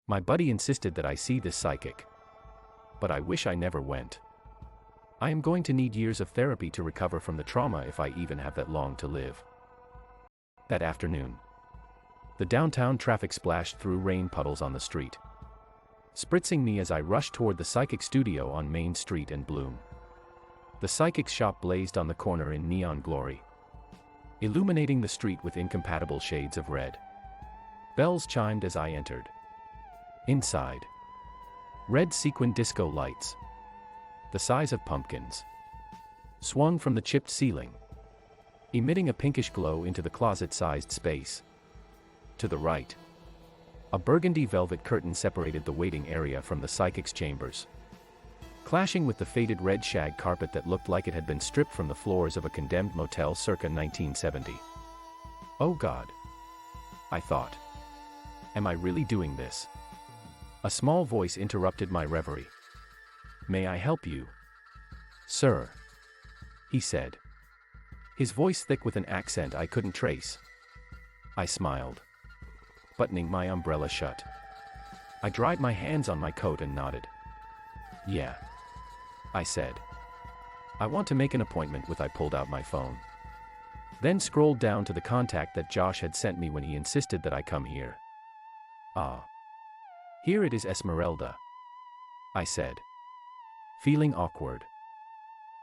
My buddy insisted that I see this psychic. But I wish I never went. I am going to need years of therapy to recover from the trauma if I even have that long to live. That afternoon, the downtown traffic splashed through rain puddles on the street, spritzing me as I rushed toward the psychic studio on Main Street and Bloom. The psychic's shop blazed on the corner in neon glory, illuminating the street with incompatible shades of red. Bells chimed as I entered. Inside, red sequin disco lights, the size of pumpkins, swung from the chipped ceiling, emitting a pinkish glow into the closet-sized space. To the right, a burgundy velvet curtain separated the waiting area from the psychic's chambers, clashing with the faded red shag carpet that looked like it had been stripped from the floors of a condemned motel circa 1970. Oh God, I thought. Am I really doing this? A small voice interrupted my reverie. May I help you? Sir, he said, his voice thick with an accent I couldn't trace. I smiled, buttoning my umbrella shut. I dried my hands on my coat and nodded. Yeah, I said. I want to make an appointment with. I pulled out my phone, then scrolled down to the contact that Josh had sent me when he insisted that I come here. Ah. Here it is, Esmeralda, I said, feeling awkward.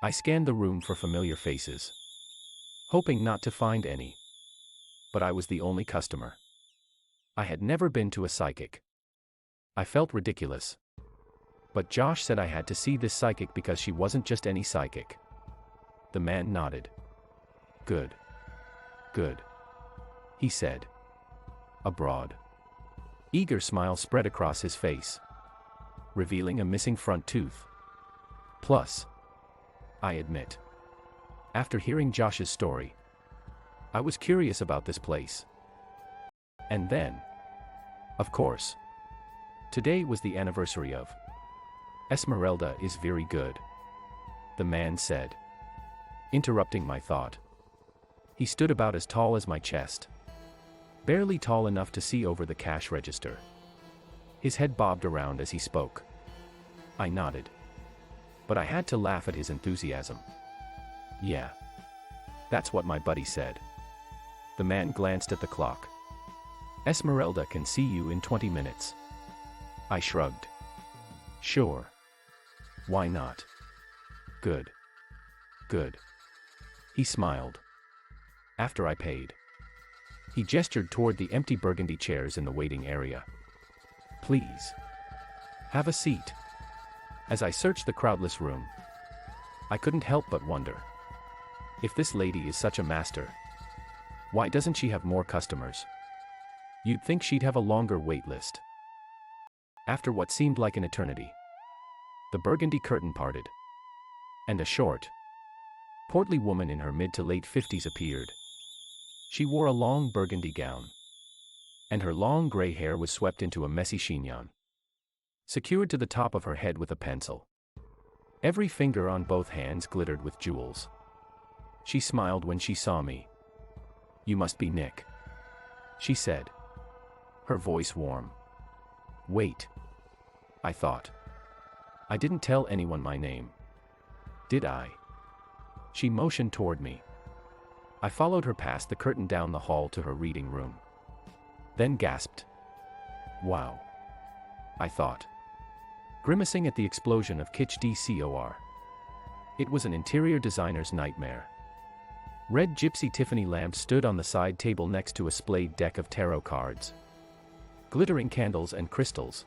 I scanned the room for familiar faces, hoping not to find any. But I was the only customer. I had never been to a psychic. I felt ridiculous. But Josh said I had to see this psychic because she wasn't just any psychic. The man nodded. Good. Good. He said. A broad, eager smile spread across his face, revealing a missing front tooth. Plus, I admit, after hearing Josh's story, I was curious about this place. And then, of course, today was the anniversary of Esmeralda is very good, the man said, interrupting my thought. He stood about as tall as my chest, barely tall enough to see over the cash register. His head bobbed around as he spoke. I nodded, but I had to laugh at his enthusiasm. Yeah, that's what my buddy said. The man glanced at the clock. Esmeralda can see you in 20 minutes. I shrugged. Sure. Why not? Good. Good. He smiled. After I paid, he gestured toward the empty burgundy chairs in the waiting area. Please. Have a seat. As I searched the crowdless room, I couldn't help but wonder. If this lady is such a master, why doesn't she have more customers? You'd think she'd have a longer wait list. After what seemed like an eternity, the burgundy curtain parted, and a short, portly woman in her mid to late 50s appeared. She wore a long burgundy gown, and her long gray hair was swept into a messy chignon, secured to the top of her head with a pencil. Every finger on both hands glittered with jewels. She smiled when she saw me. You must be Nick, she said, her voice warm. Wait, I thought. I didn't tell anyone my name, did I? She motioned toward me. I followed her past the curtain down the hall to her reading room, then gasped. Wow, I thought, grimacing at the explosion of kitsch decor. It was an interior designer's nightmare. Red gypsy Tiffany lamps stood on the side table next to a splayed deck of tarot cards, glittering candles and crystals,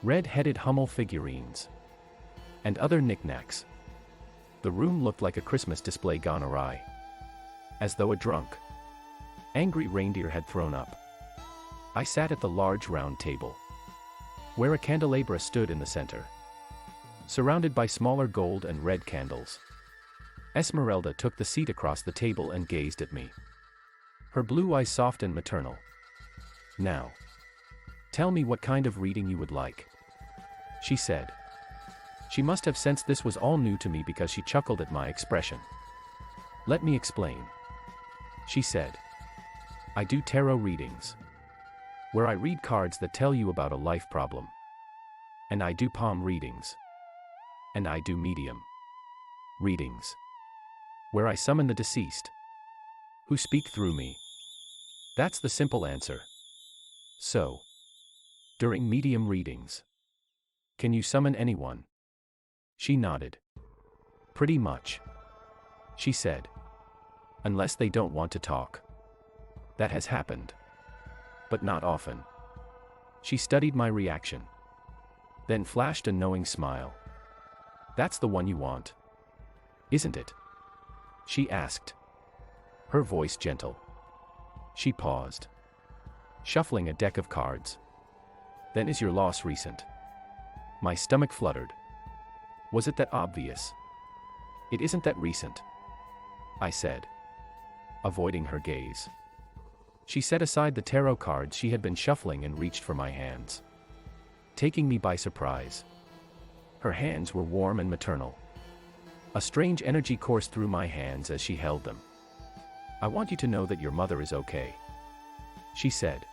red-headed Hummel figurines, and other knickknacks. The room looked like a Christmas display gone awry, as though a drunk, angry reindeer had thrown up. I sat at the large round table, where a candelabra stood in the center, surrounded by smaller gold and red candles. Esmeralda took the seat across the table and gazed at me, her blue eyes soft and maternal. Now, tell me what kind of reading you would like, she said. She must have sensed this was all new to me because she chuckled at my expression. Let me explain, she said. I do tarot readings. where I read cards that tell you about a life problem. And I do palm readings. And I do medium readings, where I summon the deceased, who speak through me. That's the simple answer. So, during medium readings, can you summon anyone? She nodded. Pretty much. She said. Unless they don't want to talk. That has happened. But not often. She studied my reaction. Then flashed a knowing smile. That's the one you want, isn't it? She asked. Her voice gentle. She paused, shuffling a deck of cards. Then is your loss recent? My stomach fluttered. Was it that obvious? It isn't that recent, I said, avoiding her gaze. She set aside the tarot cards she had been shuffling and reached for my hands, taking me by surprise. Her hands were warm and maternal. A strange energy coursed through my hands as she held them. I want you to know that your mother is okay, she said.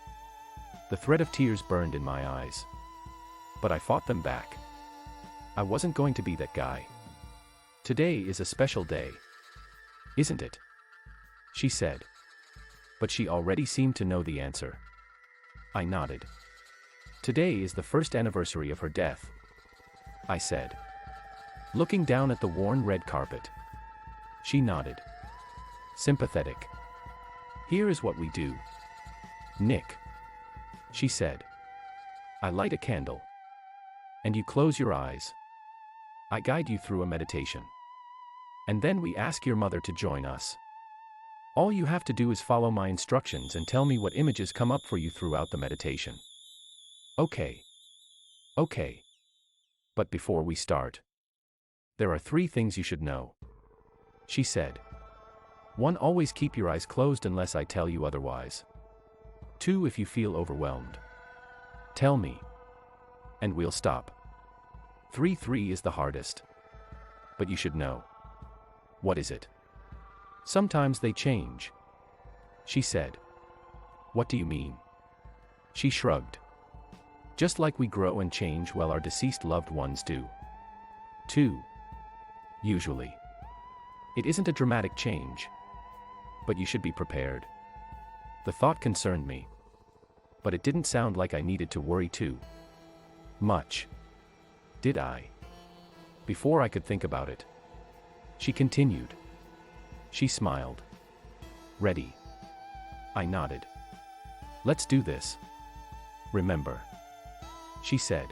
The thread of tears burned in my eyes. But I fought them back. I wasn't going to be that guy. Today is a special day, isn't it? She said. But she already seemed to know the answer. I nodded. Today is the first anniversary of her death, I said, looking down at the worn red carpet. She nodded. Sympathetic. Here is what we do, Nick, she said. I light a candle. And you close your eyes. I guide you through a meditation. And then we ask your mother to join us. All you have to do is follow my instructions and tell me what images come up for you throughout the meditation. Okay. Okay. But before we start, there are 3 things you should know, she said. 1, always keep your eyes closed unless I tell you otherwise. 2, if you feel overwhelmed, tell me, and we'll stop. 3 is the hardest. But you should know. What is it? Sometimes they change, she said. What do you mean? She shrugged. Just like we grow and change while our deceased loved ones do. 2. Usually. It isn't a dramatic change. But you should be prepared. The thought concerned me. But it didn't sound like I needed to worry too much. Did I? Before I could think about it, she continued. She smiled. Ready? I nodded. Let's do this. Remember, she said.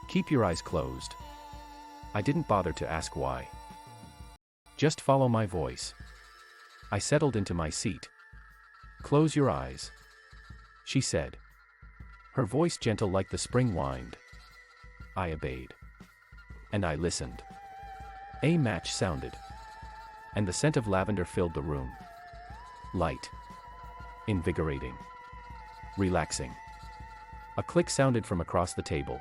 Keep your eyes closed. I didn't bother to ask why. Just follow my voice. I settled into my seat. Close your eyes, she said. Her voice gentle like the spring wind. I obeyed. And I listened. A match sounded. And the scent of lavender filled the room. Light. Invigorating. Relaxing. A click sounded from across the table.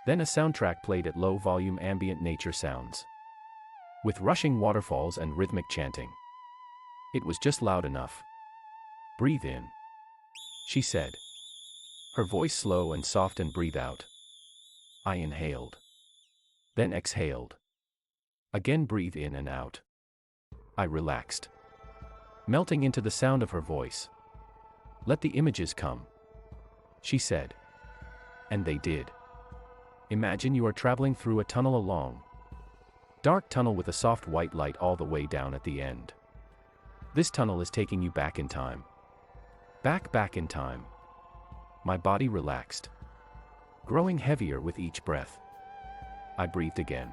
Then a soundtrack played at low volume, ambient nature sounds, with rushing waterfalls and rhythmic chanting. It was just loud enough. Breathe in, she said. Her voice slow and soft, and breathe out. I inhaled. Then exhaled. Again breathe in and out. I relaxed, melting into the sound of her voice. Let the images come, she said. And they did. Imagine you are traveling through a tunnel, a long, dark tunnel with a soft white light all the way down at the end. This tunnel is taking you back in time. Back in time. My body relaxed, growing heavier with each breath. I breathed again.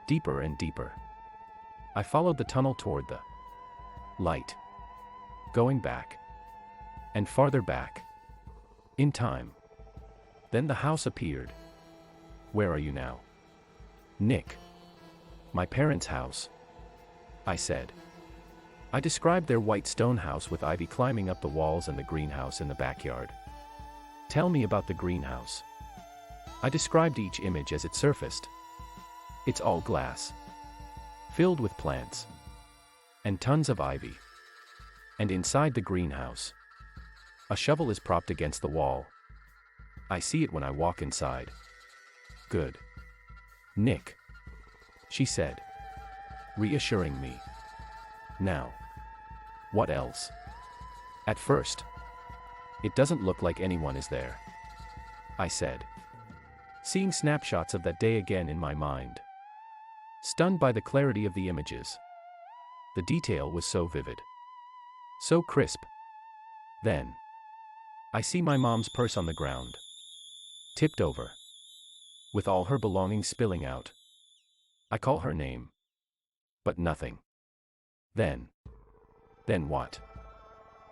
Deeper and deeper. I followed the tunnel toward the light, going back and farther back in time. Then the house appeared. Where are you now, Nick? My parents' house, I said. I described their white stone house with ivy climbing up the walls and the greenhouse in the backyard. Tell me about the greenhouse. I described each image as it surfaced. It's all glass, filled with plants, and tons of ivy. And inside the greenhouse, A shovel is propped against the wall. I see it when I walk inside. Good. Nick, she said, reassuring me. Now, what else? At first, it doesn't look like anyone is there, I said, seeing snapshots of that day again in my mind. Stunned by the clarity of the images. The detail was so vivid. So crisp. Then, I see my mom's purse on the ground. Tipped over. With all her belongings spilling out. I call her name. But nothing. Then what?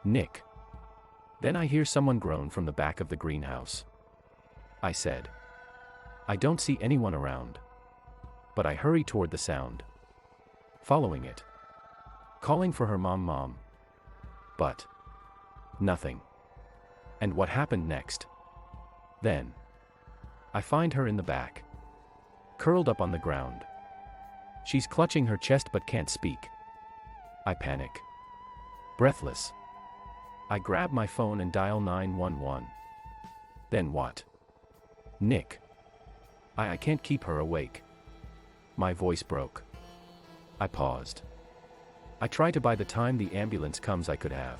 Nick. Then I hear someone groan from the back of the greenhouse. I said. I don't see anyone around. But I hurry toward the sound. Following it. Calling for her mom. But nothing. And what happened next? Then I find her in the back. Curled up on the ground. She's clutching her chest but can't speak. I panic. Breathless. I grab my phone and dial 911. Then what? Nick. I can't keep her awake. My voice broke. I paused. I try to by the time the ambulance comes I could have.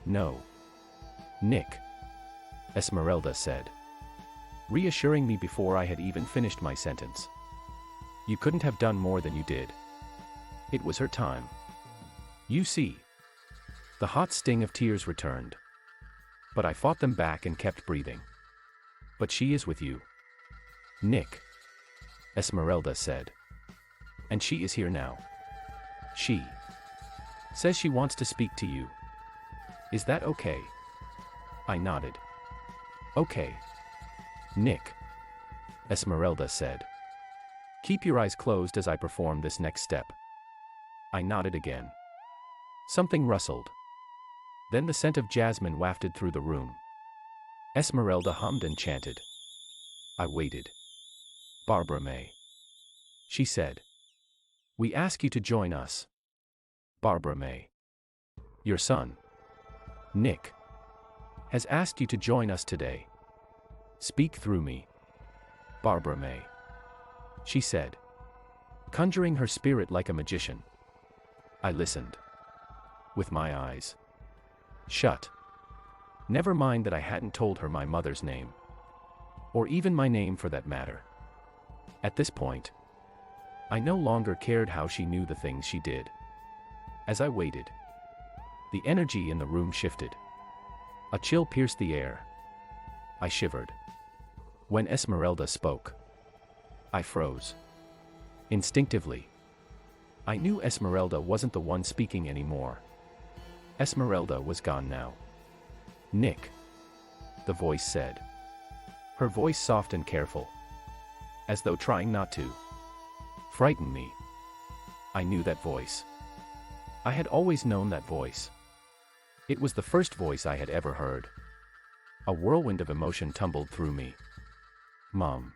No. Nick. Esmeralda said. Reassuring me before I had even finished my sentence. You couldn't have done more than you did. It was her time. You see. The hot sting of tears returned. But I fought them back and kept breathing. But she is with you. Nick. Esmeralda said. And she is here now. She says she wants to speak to you. Is that okay? I nodded. Okay. Nick. Esmeralda said. Keep your eyes closed as I perform this next step. I nodded again. Something rustled. Then the scent of jasmine wafted through the room. Esmeralda hummed and chanted. I waited. Barbara May. She said. We ask you to join us. Barbara May. Your son, Nick, has asked you to join us today. Speak through me. Barbara May. She said. Conjuring her spirit like a magician. I listened. With my eyes shut. Never mind that I hadn't told her my mother's name. Or even my name for that matter. At this point, I no longer cared how she knew the things she did. As I waited, the energy in the room shifted. A chill pierced the air. I shivered. When Esmeralda spoke, I froze. Instinctively, I knew Esmeralda wasn't the one speaking anymore. Esmeralda was gone now. Nick, the voice said. Her voice soft and careful. As though trying not to frighten me. I knew that voice. I had always known that voice. It was the first voice I had ever heard. A whirlwind of emotion tumbled through me. Mom.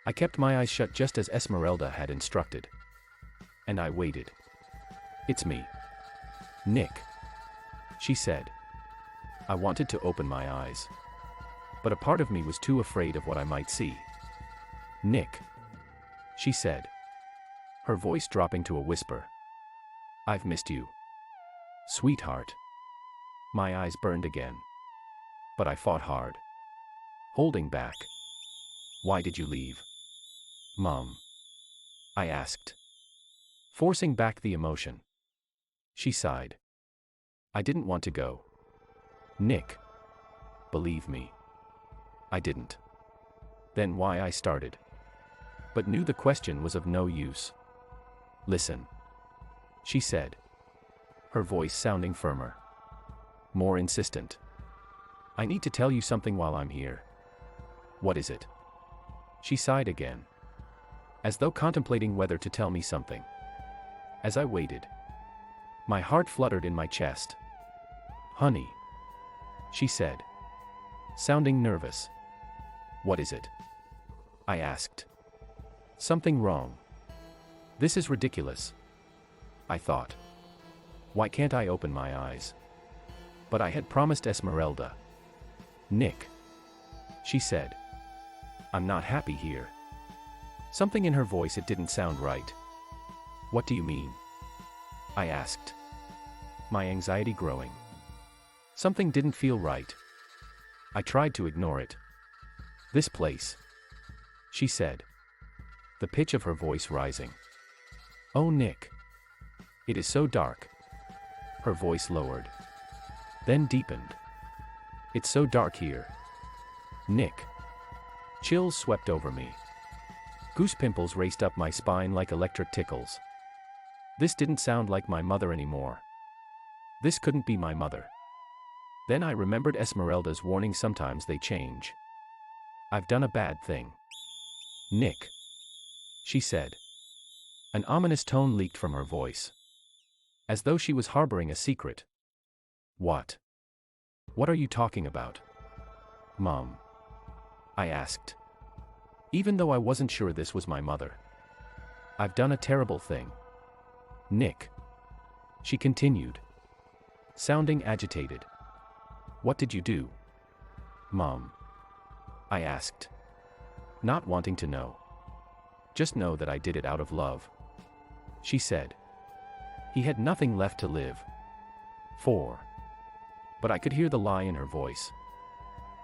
I kept my eyes shut just as Esmeralda had instructed. And I waited. It's me. Nick. She said. I wanted to open my eyes. But a part of me was too afraid of what I might see. Nick. She said. Her voice dropping to a whisper. I've missed you. Sweetheart. My eyes burned again. But I fought hard. Holding back. Why did you leave? Mom. I asked. Forcing back the emotion. She sighed. I didn't want to go. Nick. Believe me. I didn't. Then why I started. But knew the question was of no use. Listen. She said. Her voice sounding firmer. More insistent. I need to tell you something while I'm here. What is it? She sighed again. As though contemplating whether to tell me something. As I waited. My heart fluttered in my chest. Honey. She said. Sounding nervous. What is it? I asked. Something wrong. This is ridiculous. I thought. Why can't I open my eyes? But I had promised Esmeralda. Nick. She said. I'm not happy here. Something in her voice, it didn't sound right. What do you mean? I asked, my anxiety growing. Something didn't feel right. I tried to ignore it. This place, she said, the pitch of her voice rising. Oh, Nick. It is so dark. Her voice lowered, then deepened. It's so dark here. Nick. Chills swept over me. Goose pimples raced up my spine like electric tickles. This didn't sound like my mother anymore. This couldn't be my mother. Then I remembered Esmeralda's warning, sometimes they change. I've done a bad thing. Nick. She said. An ominous tone leaked from her voice, as though she was harboring a secret. What? What are you talking about? Mom. I asked, even though I wasn't sure this was my mother. I've done a terrible thing. Nick. She continued, sounding agitated. What did you do? Mom. I asked, not wanting to know. Just know that I did it out of love. She said. He had nothing left to live for. But I could hear the lie in her voice.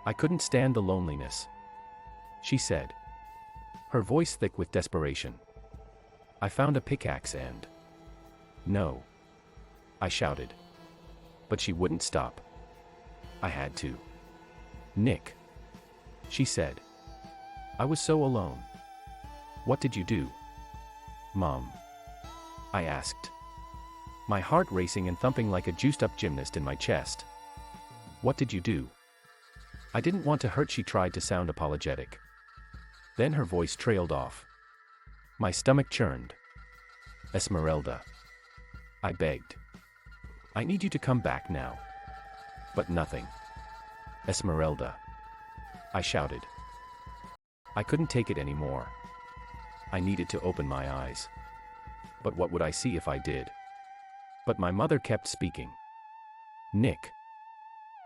I couldn't stand the loneliness. She said, her voice thick with desperation. I found a pickaxe and... No. I shouted. But she wouldn't stop. I had to. Nick. She said. I was so alone. What did you do? Mom. I asked, my heart racing and thumping like a juiced-up gymnast in my chest. What did you do? I didn't want to hurt, she tried to sound apologetic. Then her voice trailed off. My stomach churned. Esmeralda. I begged. I need you to come back now. But nothing. Esmeralda. I shouted. I couldn't take it anymore. I needed to open my eyes. But what would I see if I did? But my mother kept speaking. Nick.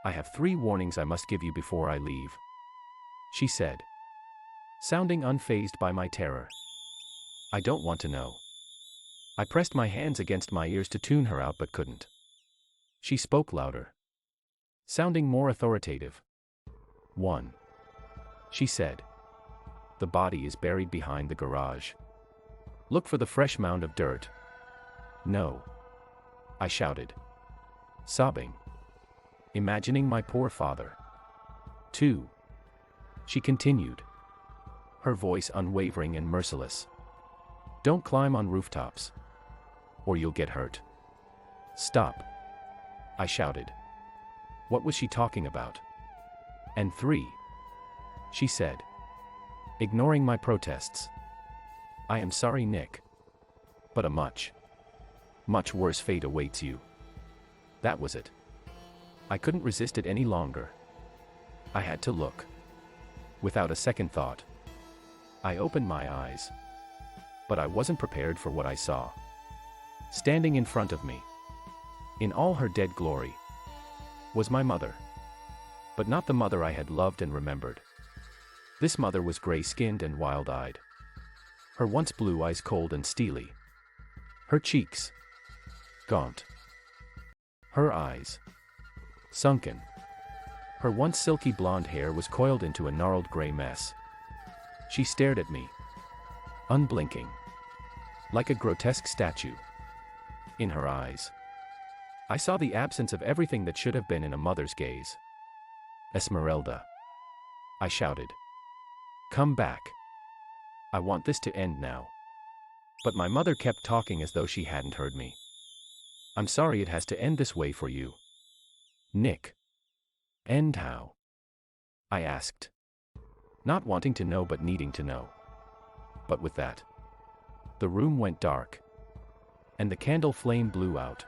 I have 3 warnings I must give you before I leave. She said, sounding unfazed by my terror. I don't want to know. I pressed my hands against my ears to tune her out but couldn't. She spoke louder, sounding more authoritative. 1. She said. The body is buried behind the garage. Look for the fresh mound of dirt. No. I shouted, sobbing, imagining my poor father. 2. She continued, her voice unwavering and merciless. Don't climb on rooftops, or you'll get hurt. Stop. I shouted. What was she talking about? And 3. She said, ignoring my protests. I am sorry, Nick. But a much worse fate awaits you. That was it. I couldn't resist it any longer. I had to look. Without a second thought, I opened my eyes. But I wasn't prepared for what I saw. Standing in front of me, in all her dead glory, was my mother. But not the mother I had loved and remembered. This mother was gray-skinned and wild-eyed. Her once blue eyes cold and steely. Her cheeks gaunt. Her eyes sunken. Her once silky blonde hair was coiled into a gnarled gray mess. She stared at me, unblinking, like a grotesque statue. In her eyes, I saw the absence of everything that should have been in a mother's gaze. Esmeralda. I shouted. Come back. I want this to end now. But my mother kept talking as though she hadn't heard me. I'm sorry it has to end this way for you. Nick. End how? I asked. Not wanting to know but needing to know. But with that, the room went dark, and the candle flame blew out,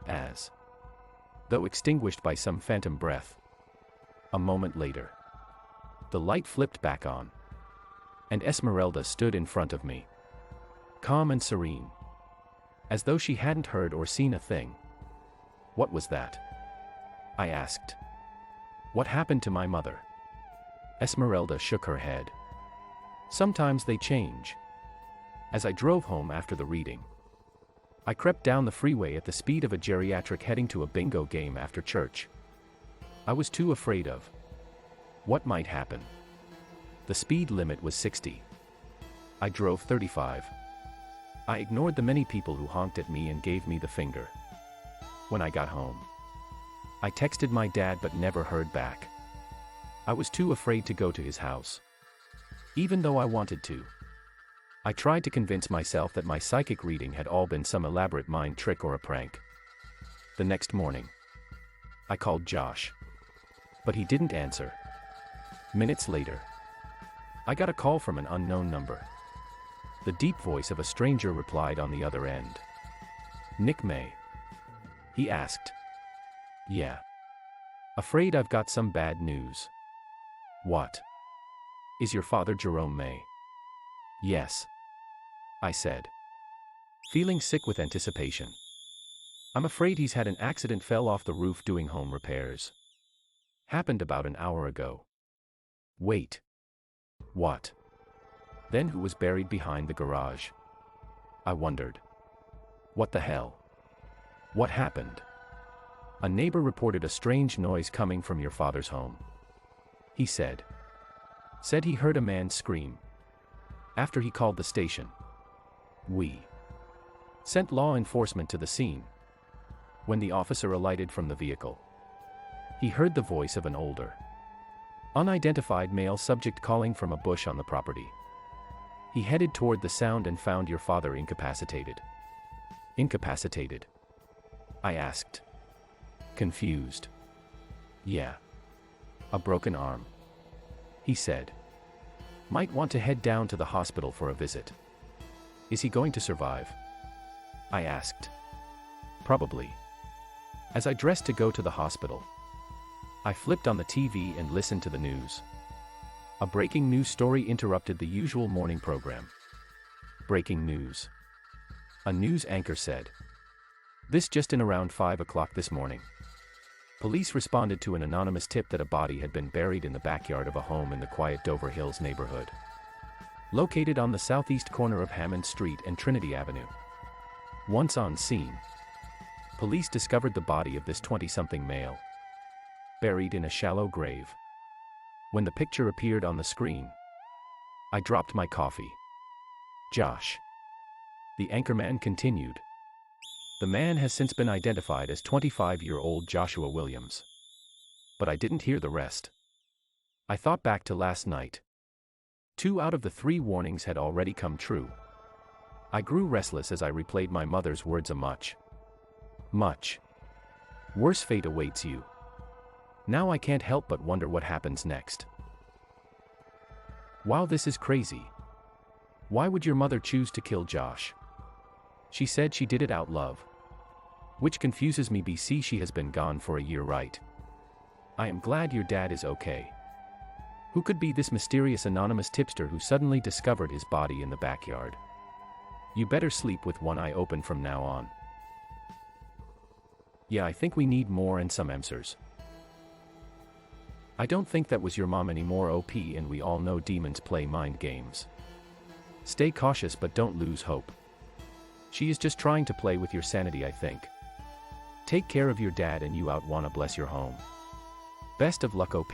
as though extinguished by some phantom breath. A moment later, the light flipped back on, and Esmeralda stood in front of me, calm and serene, as though she hadn't heard or seen a thing. What was that? I asked. What happened to my mother? Esmeralda shook her head. Sometimes they change. As I drove home after the reading, I crept down the freeway at the speed of a geriatric heading to a bingo game after church. I was too afraid of what might happen. The speed limit was 60. I drove 35. I ignored the many people who honked at me and gave me the finger. When I got home, I texted my dad but never heard back. I was too afraid to go to his house, even though I wanted to. I tried to convince myself that my psychic reading had all been some elaborate mind trick or a prank. The next morning, I called Josh, but he didn't answer. Minutes later, I got a call from an unknown number. The deep voice of a stranger replied on the other end. "Nick May?" He asked. "Yeah. Afraid I've got some bad news." "What? Is your father Jerome May?" "Yes," I said, feeling sick with anticipation. "I'm afraid he's had an accident, fell off the roof doing home repairs. Happened about an hour ago." "Wait. What? Then who was buried behind the garage?" I wondered. "What the hell? What happened?" "A neighbor reported a strange noise coming from your father's home," he said. Said he heard a man scream. After he called the station, we sent law enforcement to the scene. When the officer alighted from the vehicle, he heard the voice of an older, unidentified male subject calling from a bush on the property. He headed toward the sound and found your father incapacitated. "Incapacitated?" I asked, confused. "Yeah. A broken arm," he said. "Might want to head down to the hospital for a visit." "Is he going to survive?" I asked. "Probably." As I dressed to go to the hospital, I flipped on the TV and listened to the news. A breaking news story interrupted the usual morning program. "Breaking news," a news anchor said. "This just in around 5 o'clock this morning. Police responded to an anonymous tip that a body had been buried in the backyard of a home in the quiet Dover Hills neighborhood, located on the southeast corner of Hammond Street and Trinity Avenue. Once on scene, police discovered the body of this 20-something male, buried in a shallow grave. When the picture appeared on the screen, I dropped my coffee. "Josh," the anchorman continued. "The man has since been identified as 25-year-old Joshua Williams." But I didn't hear the rest. I thought back to last night. 2 out of the 3 warnings had already come true. I grew restless as I replayed my mother's words. "A much worse fate awaits you." Now I can't help but wonder what happens next. Wow, this is crazy. Why would your mother choose to kill Josh? She said she did it out love. Which confuses me. BC, she has been gone for a year, right? I am glad your dad is okay. Who could be this mysterious anonymous tipster who suddenly discovered his body in the backyard? You better sleep with one eye open from now on. Yeah, I think we need more and some answers. I don't think that was your mom anymore, OP, and we all know demons play mind games. Stay cautious but don't lose hope. She is just trying to play with your sanity, I think. Take care of your dad and you out, wanna bless your home. Best of luck, OP.